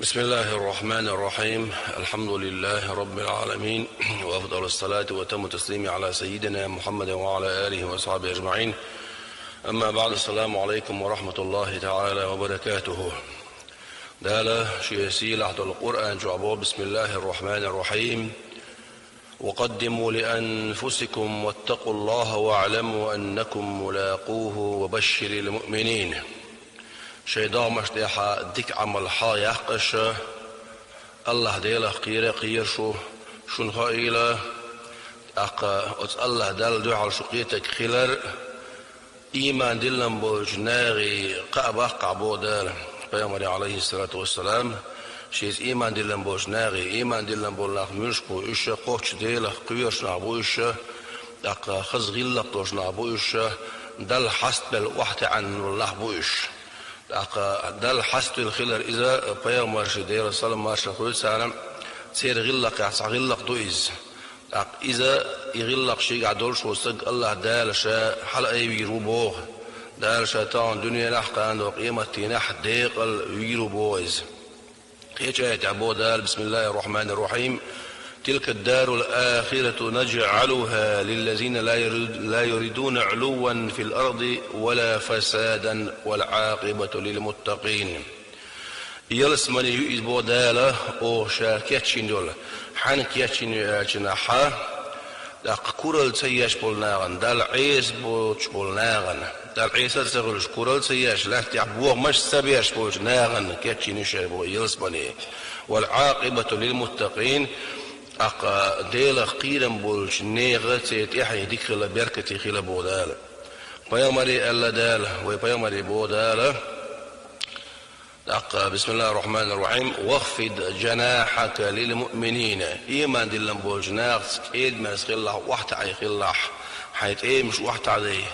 بسم الله الرحمن الرحيم. الحمد لله رب العالمين، وأفضل الصلاة وتم التسليم على سيدنا محمد وعلى آله وأصحابه أجمعين. أما بعد، السلام عليكم ورحمة الله تعالى وبركاته. دالا شيسي لحظة القرآن جعبه. بسم الله الرحمن الرحيم. وقدموا لأنفسكم واتقوا الله واعلموا أنكم ملاقوه وبشر المؤمنين. شيدان مشتاحة ديك عمل حايقش الله ديلا قير شو شنها إلى الله دال دعال شقيتك خلر إيمان دلن بوجناغي قعبو دال بيامري عليه الصلاة والسلام. شيز إيمان دلن بوجناغي إيمان دلن بولاخ مشكو إشا قوش ديلا قويرش نعبو إشا خز غلق دوش نعبو إشا دل حست بالوحد عن الله بو إشا دل حست الخلر إذا بيامر شدير صلى الله عليه وسلم سير غلق يعصى غلق دوئز إذا يغلق شيء عدولش وصق الله دال شاء حلقة يروبوه دال شيطان دنيا نحقان وقيمة نح ديقل يروبوز خيش آية عبو دال. بسم الله الرحمن الرحيم. تلك الدار الآخرة نجعلها للذين لا يريدون علوا في الأرض ولا فسادا والعاقبة للمتقين. يلسمني يؤذبو دالة أو شاكيتشين دول حانك يتشين يأجنحا داق كورل تياش بولناغن دال عيس بوش بولناغن دال عيسى تغلش كورل تياش لا تعبوه مش سبياش بوش ناغن كيتشين يشابو يلسمني. والعاقبة للمتقين ديلا قيرا بولش نيغة يحيي ديكلا بركتي خلا بودال بيامري ألا دال وبيامري بودال. بسم الله الرحمن الرحيم. واخفض جناحك للمؤمنين. إيمان دلن بولش ناغس إيد ما سخلح واحد عي خلح حيث إيه مش واحد عليه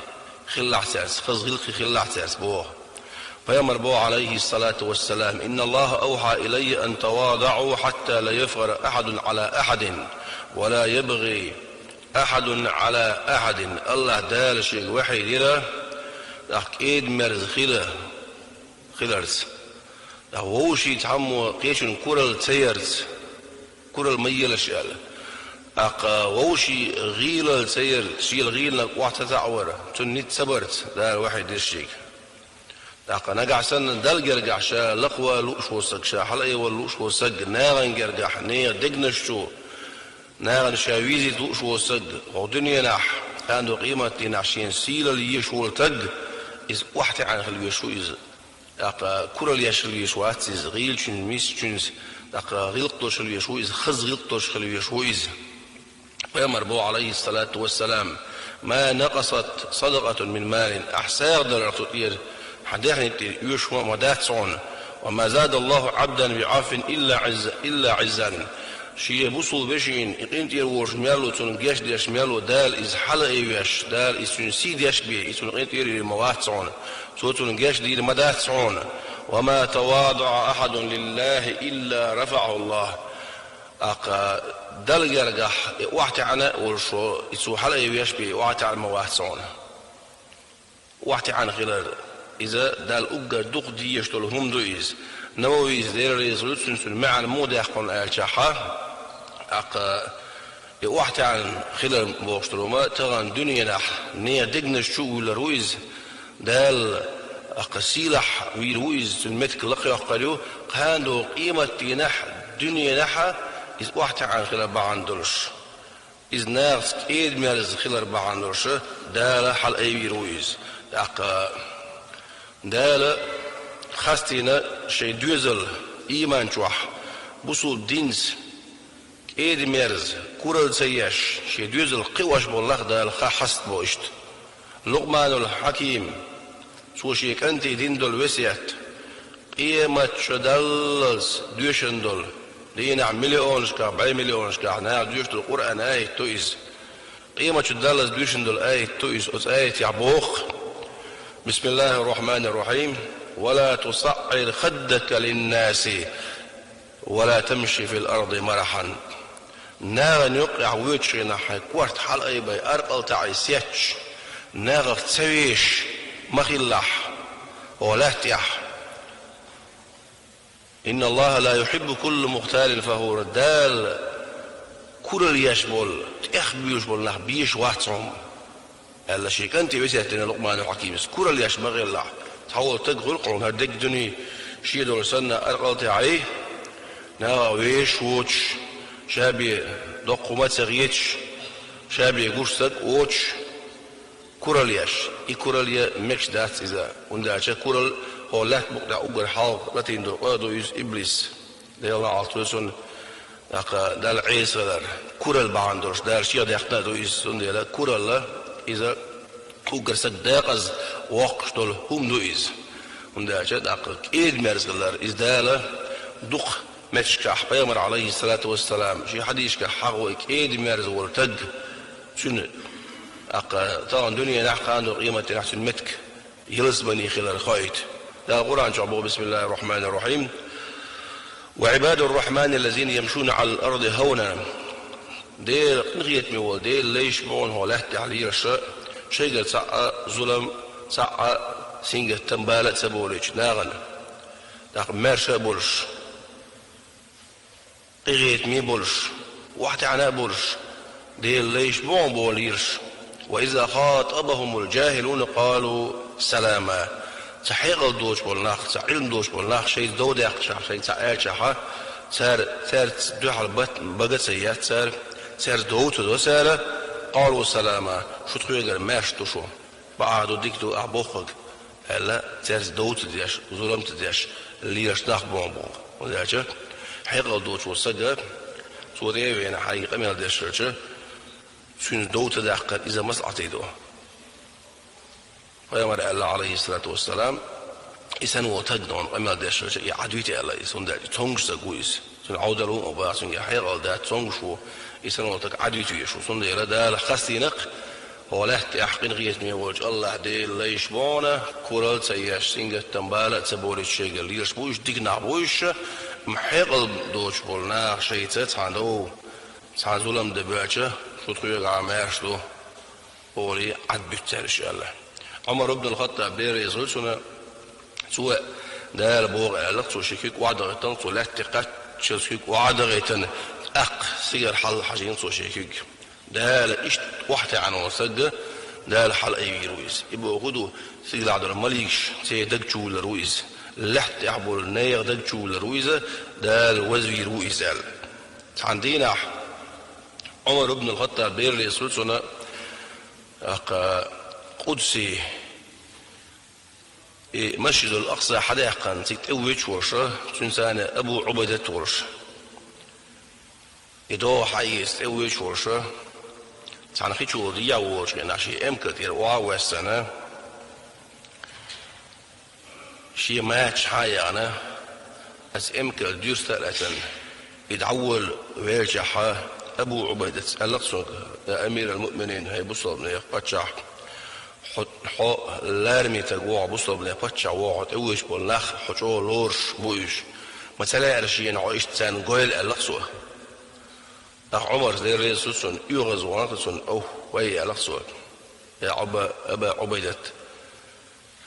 خلح ساس خزغلقي خلح ساس بوه فيامر بو عليه الصلاة والسلام. إن الله أوحى إلي أن تواضعوا حتى لا يفغر أحد على أحد ولا يبغي أحد على أحد. الله دال شيء وحي ديلا إيد مرز خلرز ووشي تحمو قيشن كورل تيرز كورل ميل شيال ووشي غيل تير شيل غيل واحد تعور تنيت سبرت دال واحد الشيء نقع سن دل جرجع شا لقوى لوش وسق شا حلقي واللوش وسق ناغن جرجع نيا دقنشتو ناغن شاويزي لوش وسق ودنيا نح عنده قيمة نعشين سيل اللي يشول تق إز واحد عن خلي يشو إز كل اللي يشل يشوات إز غيل شن ميس شنز غلطوش اللي يشو إز خز غلطوش خلي يشو إز. ويأمر بو عليه الصلاة والسلام. ما نقصت صدقة من مال أحساغ دلرتطير حديث يشوى مداتون وما زاد الله عبدا بعاف إلا عزا شيء بوصل بشين يقين تيروش ميالو تنجاش ديش ميالو دال إز حلق يوش دال إز تنسيد يشبه إز تنقين تيري المواتون سو تنجاش دي المداتون. وما تواضع أحد لله إلا رفعه الله دال جرجح واحد عنا والشو إز حلق يشبه واحد عن مواتون واحد عن خلال إذا دال أوجا دوق دي يشتغلهم دويز نوويز دير ريزولوشن المعنى مو داخل الشحة واحد عن خلال بوشتروما ترى دنيا نح نيا دقنا شو لرويز دال قسيلح ويرويز المتك لقي قالوا كانوا قيمة نح دنيا نح إذ واحد عن خلال بعندرش إذ ناس إيد مالز خلال بعندرش دال حل أي رويز دال خاستينا شي دوزل إيمان جوح بوصول دينز إيد ميرز كورل سياش شي دوزل قواش بالله دال خاست بوشت لقمان الحكيم سو شيك أنت دين دول وسيات قيمة شدلز دوشن دول لينا مليون شكا 4 مليون شكا نا دوشت القرآن آية تويز قيمة شدلز دوشن دول آية تويز أس آية يعبوخ. بسم الله الرحمن الرحيم. ولا تصعر خدك للناس ولا تمشي في الأرض مرحا. ناغ يقع ويتشينا حيكوارت حلقي باي أرقل تعيسيتش ناغ تسويش مخلح ولا تيح إن الله لا يحب كل مختال فخور دال كل يشبول تخبيوش بولنا بيش واتهم ألا شيء كنت بيساتنا لقمان الحكيم كل يشبغ الله تحول تقول قرون هدك دني شيء دول سنة أرقلت عليه نا ويش ووش شابي دقومات سغيتش شابي قرصك ووش كورال ياش كورال يا مش دات إذا ونداش كورال هو لا بقدر أقول حال لاتين دو قادو يز إبليس ده الله عطوسون دال عيسى دار كورال باندرش دار شيء ده يختار دو يز وندالا كورال إذا كوكرسك داقز وقش دول هم دو يز ونداش داق إيد مرزقلار إزدالا دق مشكح بيامر عليه الصلاة والسلام شيء حديث كحقوك إيد مرزقول تج شنو طبعا دنيا نحق عنده قيمة نحسن متك يلص بني خلال خايت ده القرآن شعبه بسم الله الرحمن الرحيم وعباد الرحمن الذين يمشون على الأرض هونا دير نغيت ميول دير ليش بون هو له تعليل الشيء شيء قال ساعة ظلم ساعة سينجة تنبالة سبوليش ناغن داق مارشا بولش قيغيت مي بولش واحد عنا بولش دير ليش بون بوليرش وإذا خاطبهم الجاهلون قالوا سلاما تحقيق دوش بالناخ تعلم دوش بالناخ شيء دود يخشى شيء تعيشها سار دوحل بقت سيات سار دوت دو سار قالوا سلاما شو تقول ماش توشو بعد ديكتو أبوخك هلا سار دوت ديش ظلمت ديش اللي يشتاق بومبو وذاك حقيق دوش والسجى سوريا وين حقيقة من هذا الشيء شون دوت داقر إذا مسعتي دو فيامر الله عليه الصلاة والسلام إسان وتجدون أما داش يعدويتي الله إسون دا تونغ سقويس سون عودلون أو باسون يحير دا تونغ شو إسان وتك عدويتي شو سون دا دا لخستينق هو له تحقين غيث مي وجه الله دي ليش بونا كورال سياش سينجة تنبالة تبولي الشيء اللي يشبوش ديقنا بوش محيق دوش بولنا شيء تتعندو تعزولم دباجة شو تقول عماش له بولي عد بيترش الله عمر بن الخطاب دير يزول سنة سواء دال بوغ ألق سو شكيك وعد غيتن سو لا تقات شكيك وعد غيتن أق سيجر حل حاجين سو شكيك دال إيش واحدة عن وسد دال حل أي رويس يبقى غدو سيجر عدل مليش سيدك شول رويس لحت يعبر النير دك شول رويس دال وزوي رويس دال عندنا عمر بن الخطاب دير يزول سنة قدسي مسجد الأقصى حداقا تتويج ورشة تنسان أبو عبيدة ورشة إدو حيث تتويج ورشة تعنخي شوريا ورشة ناشي أم كثير وعوستنا شي ماتش حيانا أس أم كثير ستالة يدعول ويرجح أبو عبيدة الأقصى يا أمير المؤمنين هاي بصر من يقبتشح حو لارمي تجوع بصر بلا فتش عواد اوش باللخ حجو لورش بويش مثلا عرشين عايش تان قيل الأقصى عمر زي رئيسون يغز ونقصون أو ويا الأقصى يا أبا عبيدة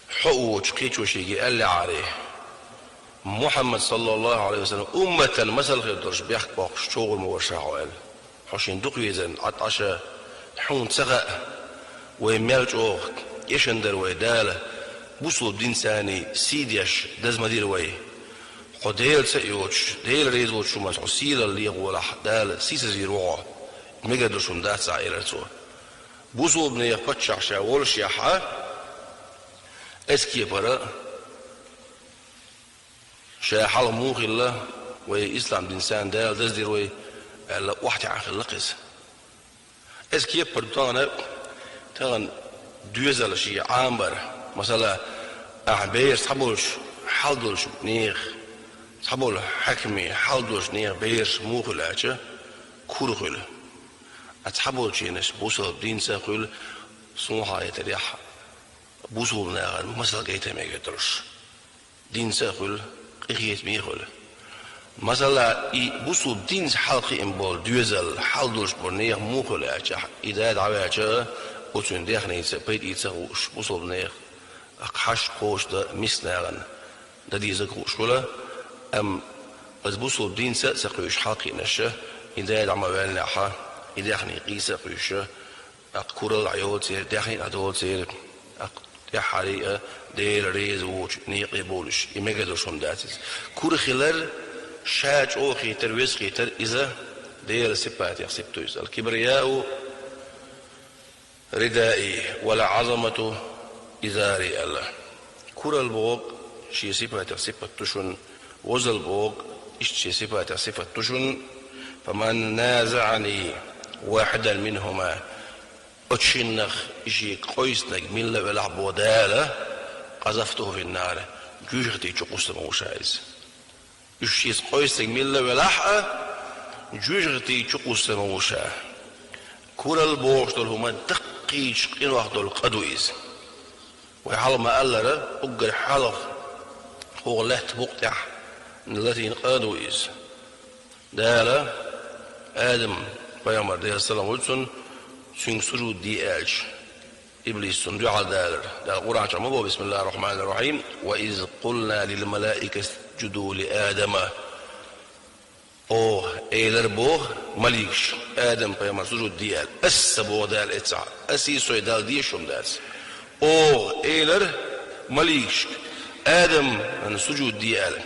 حوش قيتش وشيء قال لي عليه محمد صلى الله عليه وسلم أمة المثل غير درش بيحكي شغل موشع وقال حشين دقي زين عطشة حون سغاء ويمالج أوه يشندر ويدالة بوصل دين ثاني سيديش دز مدير وي قديل سيوش ديل ريز وش شو مش عسير اللي يقول دال سيس زيروع مجدرشون ده سعير سو بوصل بني فتش عشاول شيحة اسكي برا شاحة الموخ الله وإسلام دينسان دال دز دير وي واحد عن خلقس اسكي برتانا تغن دوزل شيء عامبر مثلا أعبير صبولش حلدولش نيخ صبول حكمي حلدولش نيخ بيرش موخل أجا كورخل أتصبول شيء نش بوصل دين ساقول صنوها يتريح بوصل ناغن مثلا قيتها ما يقدرش دين ساقول قيت ميخل مثلا بوصل دين حلقي إنبول دوزل حلدولش برنيخ موخل أجا إذا دعوا أجا وتون ديخني سبيت يتسوش بوصل نيخ أقحش قوش دا مسناغن دا دي زكوش ولا أم أزبوسو الدين سقيش حاقي نشة إذا دعم والنحا إذا خني قيس قيشة أقول العيوت سير داخل عدوت سير يا حريقة دير ريز ووش نيقي بولش يمجدوش هم داتس كور خلال شاج أو خيتر ويس خيتر إذا دير سبات يحسبتوز الكبرياء ردائي ولا عظمة إزاري الله كور البوق شي سبات يحسبت تشون وزل بوق إشتي سبات يحسبت تشون فمن نازعني واحدا منهما أتشنخ إشي قويسنك من لبلع بودالة قذفته في النار جوجتي تقص موشايز إشي قويسنك من لبلع جوجتي تقص موشا كل البوش دول هما دقيش قين واحد دول قدويز ويحال ما ألر أقر حالف هو لحت بقطع التي قدويز دالة آدم بيامر دي السلام ودسن سنسرو دي ألش إبليس سندو على دالر دال القرآن شمبو بسم الله الرحمن الرحيم وإذ قلنا للملائكة اسجدوا لآدم أوه إيلر بوه مليكش آدم بيامر سجود دي أل أسبو دال إتسع أسيسو دال دي شم داس أوه إيلر مليكش آدم من سجود دي أل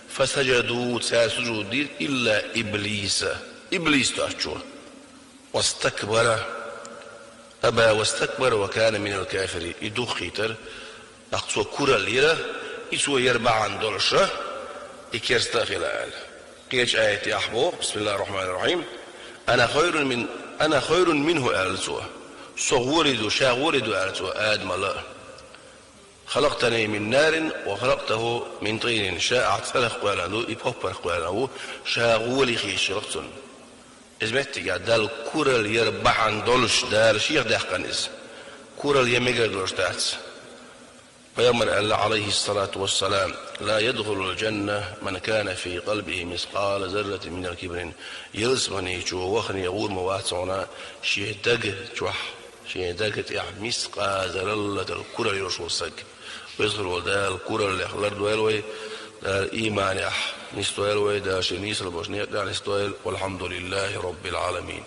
فسجدوا تسال سجود دي إلا إبليس تأشجو واستكبر أبى واستكبر وكان من الكافرين يدو خيتر أقصو كورا ليرة يسوى يربع عن دولشة يكيرستا خلال قيش آية أحبو بسم الله الرحمن الرحيم أنا خير منه ألسوه صغورد شاغورد ألسوه آدم الله خلقتني من نار وخلقته من طين شاء اعتلق قوالانو يبقر قوالانو شاغولي خيش رقصن إزمتي دال كورل يربع عن دولش دال شيخ دهقنز كورل يميقر دولش تاتس فيامر الله عليه الصلاة والسلام لا يدخل الجنة من كان في قلبه مثقال ذرة من الكبر يلسمني جو وخني يقول مواتعنا شيء دق مثقال ذرة الكورل يرشو السق ويدخل دال كورل يخلر دوالوي دال إيمان نستويل ويدا شنيس البوشنية دال نستويل والحمد لله رب العالمين.